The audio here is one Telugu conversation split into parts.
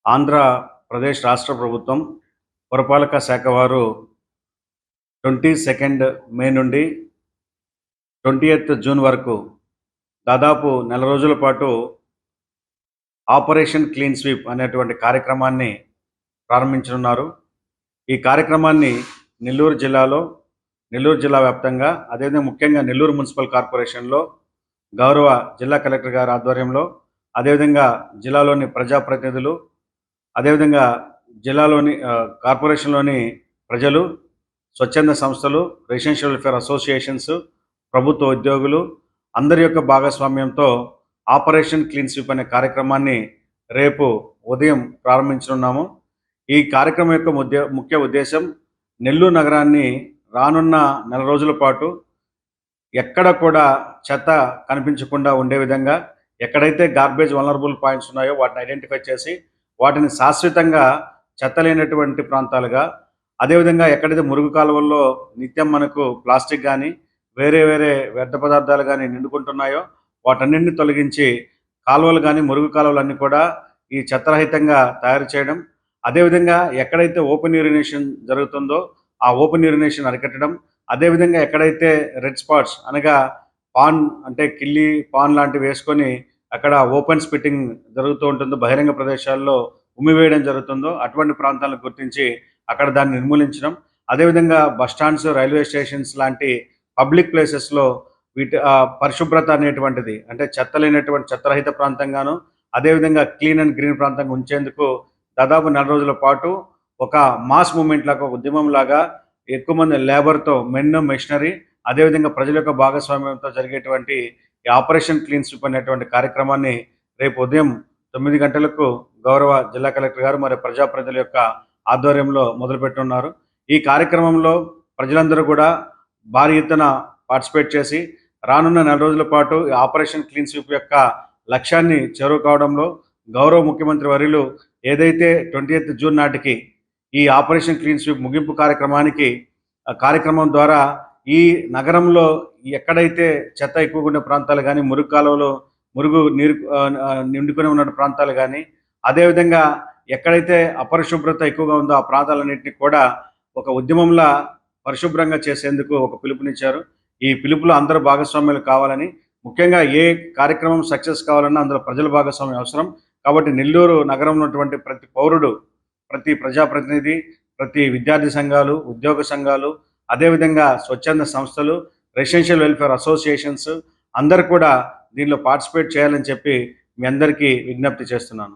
ఆంధ్రప్రదేశ్ రాష్ట్ర ప్రభుత్వం పురపాలక శాఖ వారు 22 మే నుండి 20th జూన్ వరకు దాదాపు నెల రోజుల పాటు ఆపరేషన్ క్లీన్ స్వీప్ అనేటువంటి కార్యక్రమాన్ని ప్రారంభించనున్నారు. ఈ కార్యక్రమాన్ని నెల్లూరు జిల్లా వ్యాప్తంగా, అదేవిధంగా ముఖ్యంగా నెల్లూరు మున్సిపల్ కార్పొరేషన్లో గౌరవ జిల్లా కలెక్టర్ గారి ఆధ్వర్యంలో, అదేవిధంగా జిల్లాలోని ప్రజాప్రతినిధులు, అదేవిధంగా జిల్లాలోని కార్పొరేషన్లోని ప్రజలు, స్వచ్ఛంద సంస్థలు, రెసిడెన్షియల్ వెల్ఫేర్ అసోసియేషన్స్, ప్రభుత్వ ఉద్యోగులు అందరి యొక్క భాగస్వామ్యంతో ఆపరేషన్ క్లీన్ స్వీప్ అనే కార్యక్రమాన్ని రేపు ఉదయం ప్రారంభించనున్నాము. ఈ కార్యక్రమం యొక్క ముఖ్య ఉద్దేశం నెల్లూరు నగరాన్ని రానున్న నెల రోజుల పాటు ఎక్కడ కూడా చెత్త కనిపించకుండా ఉండే విధంగా, ఎక్కడైతే గార్బేజ్ వల్నరబుల్ పాయింట్స్ ఉన్నాయో వాటిని ఐడెంటిఫై చేసి వాటిని శాశ్వతంగా చెత్త లేనటువంటి ప్రాంతాలుగా, అదేవిధంగా ఎక్కడైతే మురుగు కాలువల్లో నిత్యం మనకు ప్లాస్టిక్ కానీ వేరే వ్యర్థ పదార్థాలు కానీ నిండుకుంటున్నాయో వాటన్నింటిని తొలగించి కాలువలు కానీ మురుగు కాలువలన్నీ కూడా ఈ చెత్తరహితంగా తయారు చేయడం, అదేవిధంగా ఎక్కడైతే ఓపెన్ యూరినేషన్ జరుగుతుందో ఆ ఓపెన్ యూరినేషన్ అరికట్టడం, అదేవిధంగా ఎక్కడైతే రెడ్ స్పాట్స్ అనగా కిల్లి పాన్ లాంటివి వేసుకొని అక్కడ ఓపెన్ స్పిట్టింగ్ జరుగుతూ ఉంటుందో, బహిరంగ ప్రదేశాల్లో ఉమ్మివేయడం జరుగుతుందో అటువంటి ప్రాంతాలను గుర్తించి అక్కడ దాన్ని నిర్మూలించడం, అదేవిధంగా బస్టాండ్స్, రైల్వే స్టేషన్స్ లాంటి పబ్లిక్ ప్లేసెస్లో పరిశుభ్రత అనేటువంటిది, అంటే చెత్తరహిత ప్రాంతంగాను, అదేవిధంగా క్లీన్ అండ్ గ్రీన్ ప్రాంతంగా ఉంచేందుకు దాదాపు నెల రోజుల పాటు ఒక మాస్ మూమెంట్ లాగా, ఒక ఉద్యమం లాగా ఎక్కువ మంది లేబర్తో, మెషినరీ, అదేవిధంగా ప్రజల యొక్క భాగస్వామ్యంతో జరిగేటువంటి ఈ ఆపరేషన్ క్లీన్ స్వీప్ అనేటువంటి కార్యక్రమాన్ని రేపు ఉదయం 9 గంటలకు గౌరవ జిల్లా కలెక్టర్ గారు మరియు ప్రజాప్రతినిధుల యొక్క ఆధ్వర్యంలో మొదలుపెట్టున్నారు. ఈ కార్యక్రమంలో ప్రజలందరూ కూడా భారీ ఎత్తున పార్టిసిపేట్ చేసి రానున్న నెల రోజుల పాటు ఈ ఆపరేషన్ క్లీన్ స్వీప్ యొక్క లక్ష్యాన్ని చేరుకోవడంలో గౌరవ ముఖ్యమంత్రి వర్యులు ఏదైతే 20th జూన్ నాటికి ఈ ఆపరేషన్ క్లీన్ స్వీప్ ముగింపు కార్యక్రమం ద్వారా ఈ నగరంలో ఎక్కడైతే చెత్త ఎక్కువగా ఉన్న ప్రాంతాలు కానీ, మురుగు నీరు నిండుకొని ఉన్న ప్రాంతాలు కానీ, అదేవిధంగా ఎక్కడైతే అపరిశుభ్రత ఎక్కువగా ఉందో ఆ ప్రాంతాలన్నింటినీ కూడా ఒక ఉద్యమంలా పరిశుభ్రంగా చేసేందుకు ఒక పిలుపునిచ్చారు. ఈ పిలుపులో అందరూ భాగస్వామ్యాలు కావాలని, ముఖ్యంగా ఏ కార్యక్రమం సక్సెస్ కావాలన్నా అందులో ప్రజల భాగస్వామ్యం అవసరం. కాబట్టి నెల్లూరు నగరంలో ఉన్నటువంటి ప్రతి పౌరుడు, ప్రతి ప్రజాప్రతినిధి, ప్రతి విద్యార్థి సంఘాలు, ఉద్యోగ సంఘాలు, అదేవిధంగా స్వచ్ఛంద సంస్థలు, రెసిడెన్షియల్ వెల్ఫేర్ అసోసియేషన్స్ అందరూ కూడా దీనిలో పార్టిసిపేట్ చేయాలని చెప్పి మీ అందరికీ విజ్ఞప్తి చేస్తున్నాను.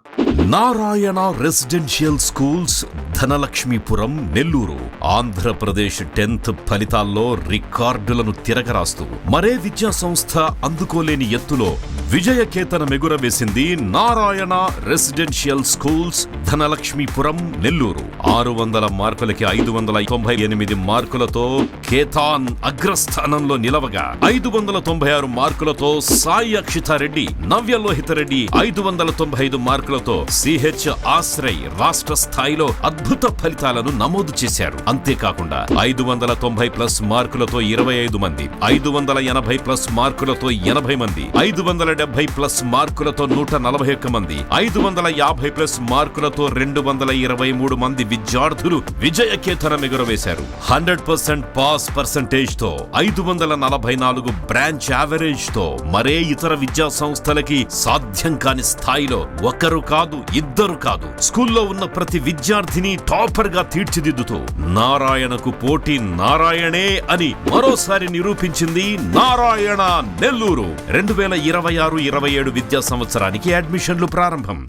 Narayana residential schools, Dhanalakshmipuram, Nellore. Andhra Pradesh 10th ఫలితాల్లో రికార్డులను తిరగరాస్తూ మరే విద్యా సంస్థ అందుకోలేని ఎత్తులో విజయకేతనం ఎగురవేసింది నారాయణ రెసిడెన్షియల్ స్కూల్స్, ధనలక్ష్మీపురం, నెల్లూరు. 600 మార్కులకి 598 మార్కులతో కేతాన్ అగ్రస్థానంలో నిలవగా, 596 మార్కులతో సాయి అక్షితారెడ్డి, నవ్యలోహితరెడ్డి 595 మార్కులతో సిహెచ్ ఆశ్రయ్ రాష్ట్ర స్థాయిలో అద్భుత ఫలితాలను నమోదు చేశారు. అంతేకాకుండా 590+ మార్కులతో 25 మంది, 580+ మార్కులతో 80 మంది, 570+ మార్కులతో 141 మంది, 550+ మార్కులతో 223 మంది విద్యార్థులు విజయకేతనం ఎగురవేశారు. 100% పాస్ పర్సెంటేజ్ తో, 544 బ్రాంచ్ యావరేజ్ తో మరే ఇతర విద్యా సంస్థలకి సాధ్యం కాని స్థాయిలో ఒకరు కాదు, ఇద్దరు కాదు, స్కూల్లో ఉన్న ప్రతి విద్యార్థిని టాపర్ గా తీర్చిదిద్దుతూ నారాయణకు పోటీ నారాయణే అని మరోసారి నిరూపించింది నారాయణ నెల్లూరు. 2026-27 విద్యా సంవత్సరానికి అడ్మిషన్లు ప్రారంభం.